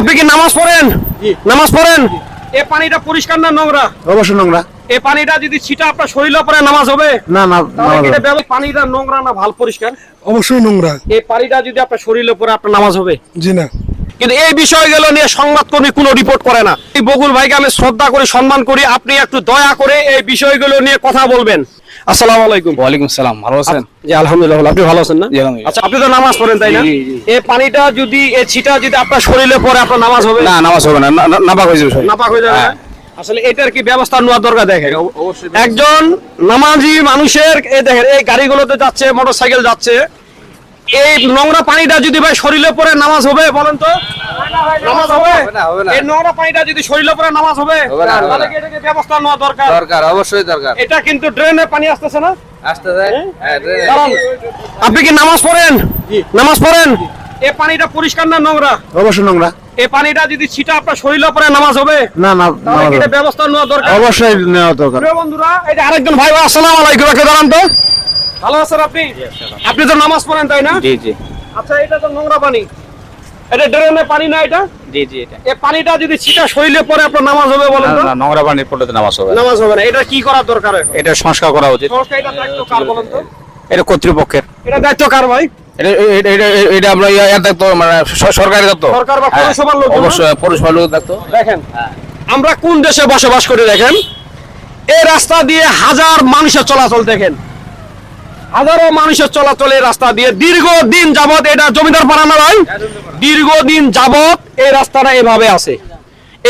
আপনি কি নামাজ পড়েন? নামাজ পড়েন? এই পানিটা পরিষ্কার না নোংরা? অবশ্যই নোংরা। এই পানিটা যদি ছিটা আপনার শরীরের উপরে নামাজ হবে? না না, তাহলে কি এটা পানিটা নোংরা না ভাল পরিষ্কার? অবশ্যই নোংরা। এই পানিটা যদি আপনার শরীরের উপরে আপনার নামাজ হবে? জি না। কিন্তু এই বিষয়গুলো নিয়ে সংবাদকর্মী কোনো রিপোর্ট করে না। এই বকুল ভাইকে আমি শ্রদ্ধা করি, সম্মান করি, আপনি একটু দয়া করে এই বিষয়গুলো নিয়ে কথা বলবেন। আসসালামু আলাইকুম। ওয়ালাইকুম সালাম, ভালো আছেন? জি আলহামদুলিল্লাহ, আপনি ভালো আছেন না? জি আলহামদুলিল্লাহ। আচ্ছা, আপনি তো নামাজ পড়েন তাই না? জি, জি। এই পানিটা যদি এই ছিটা যদি আপনার শরীরে পড়ে আপনার নামাজ হবে? না, নামাজ হবে না, নাপাক হয়ে যাবে সব। নাপাক হয়ে যাবে না? হ্যাঁ। আসলে এটার কি ব্যবস্থা নেওয়ার দরকার? দেখেন অবশ্যই। একজন নামাজি মানুষের এই দেখেন এই গাড়িগুলোতে যাচ্ছে, মোটরসাইকেল যাচ্ছে, এই নোংরা পানিটা যদি ভাই শরীরে পড়ে নামাজ হবে? বলেন তো, নামাজ হবে? হবে না। এই নোংরা পানিটা যদি শরীরে পড়ে নামাজ হবে? হবে না, হবে তাহলে না। কি এটাকে ব্যবস্থা নেওয়া দরকার? দরকার, অবশ্যই দরকার। এটা কিন্তু ড্রেনে পানি আসতেছে না? আসতে যায়। হ্যাঁ, কারণ আপনি কি নামাজ পড়েন? নামাজ পড়েন? এই পানিটা পরিষ্কার না নোংরা? অবশ্যই নোংরা। এই পানিটা যদি ছিটা আপনার শরীরে পড়ে নামাজ হবে? না না, তাহলে কি এটা ব্যবস্থা নেওয়া দরকার? অবশ্যই নেওয়া দরকার। প্রিয় বন্ধুরা, এই যে আরেকজন ভাই, আসসালামু আলাইকুম, একটু দাঁড়ান তো। ভালো আছেন আপনি? আপনি তো নামাজ পড়েন তাই না? জি জি আচ্ছা, এটা তো নোংরা পানি, এটা ড্রেনের পানি না? এটা জি জি, এটা এই পানিটা যদি ছিটা শরীরে পড়ে আপনার নামাজ হবে? বলেন তো। নোংরা পানি পড়লে তো নামাজ হবে না। নামাজ হবে না। এটা কি করার দরকার এখন? এটা সংস্কার করা উচিত। সংস্কার, এটা দায়িত্ব কার বলেন তো? এটা কর্তৃপক্ষের। এটা দায়িত্ব কার ভাই? এটা আমরা ইয়ার দায়িত্ব, মানে সরকারের দায়িত্ব। সরকার বা হ্যাঁ, পৌরসভার লোক? অবশ্যই পৌরসভার লোক দায়িত্ব। দেখেন আমরা কোন দেশে বসবাস করি, দেখেন এই রাস্তা দিয়ে হাজার মানুষের চলাচল, দেখেন হাজারো মানুষের চলাচল এই রাস্তা দিয়ে দীর্ঘদিন যাবত। এটা জমিদার পাড়া না ভাই? দীর্ঘদিন যাবত এই রাস্তাটা এভাবে আছে,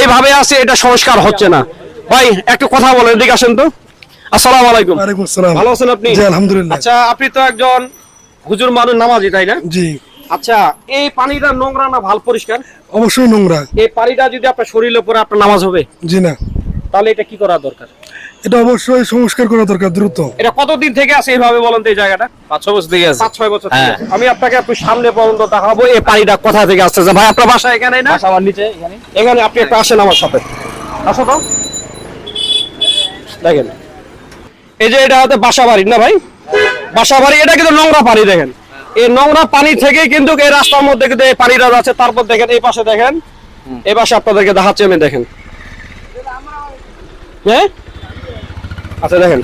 এইভাবে আছে, এটা সংস্কার হচ্ছে না। ভাই একটু কথা বলেন, এদিকে আসেন তো। আসসালামু আলাইকুম। ওয়ালাইকুম আসসালাম। ভালো আছেন আপনি? জি আলহামদুলিল্লাহ। আচ্ছা, আপনি তো একজন হুজুর মানুষ, নামাজি তাই না? জি আচ্ছা, এই পানিটা নোংরা না ভাল পরিষ্কার? অবশ্যই নোংরা। এই পানিটা যদি আপনার শরীরের উপরে আপনার নামাজ হবে? জি না। তাহলে এটা কি করা দরকার? এটা অবশ্যই সংস্কার করা দরকার দ্রুত। এটা কতদিন থেকে আছে এইভাবে বলেন তো এই জায়গাটা? 5-6 বছর থেকে আছে। 5-6 বছর থেকে হ্যাঁ। আছে। আমি আপনাকে একটু সামনে পর্যন্ত দেখাবো এই পানিটা কোথা থেকে আসতেছে। ভাই আপনার বাসা এখানে না? আমার নিচে এখানে। এখানে আপনি একটু আসেন আমার সাথে, আসো তো। দেখেন এই যে এটা হচ্ছে বাসা বাড়ি না ভাই? বাসা বাড়ি, এটা কিন্তু নোংরা পানি। দেখেন এই নোংরা পানি থেকে কিন্তু এই রাস্তার মধ্যে কিন্তু এই পানিটা যাচ্ছে। তারপর দেখেন এই পাশে, দেখেন এই পাশে আপনাদেরকে দেখাচ্ছি আমি, দেখেন হ্যাঁ। আচ্ছা দেখেন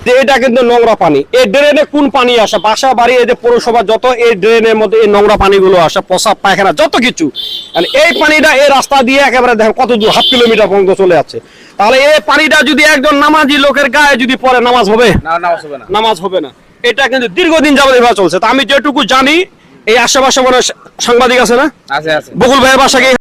যে এটা কিন্তু নোংরা পানি। এই ড্রেনে কোন পানি আসে? বাসা বাড়ি, এই যে পৌরসভা যত, এই ড্রেনের মধ্যে এই নোংরা পানিগুলো আসে, প্রসাব পায়খানা যত কিছু। আর এই পানিটা এই রাস্তা দিয়ে একেবারে দেখেন কত দূর, 1/2 কিলোমিটার পর্যন্ত চলে যাচ্ছে। তাহলে এই পানিটা যদি একজন নামাজি লোকের গায়ে যদি পড়ে, নামাজ হবে? না, নামাজ হবে না। নামাজ হবে না। এটা কিন্তু দীর্ঘদিন যাবত এভাবে চলছে। তা আমি যেটুকু জানি, এই আশেপাশে মনে হয় সাংবাদিক আছে না? আছে আছে। বকুল ভাইয়ের বাসা কি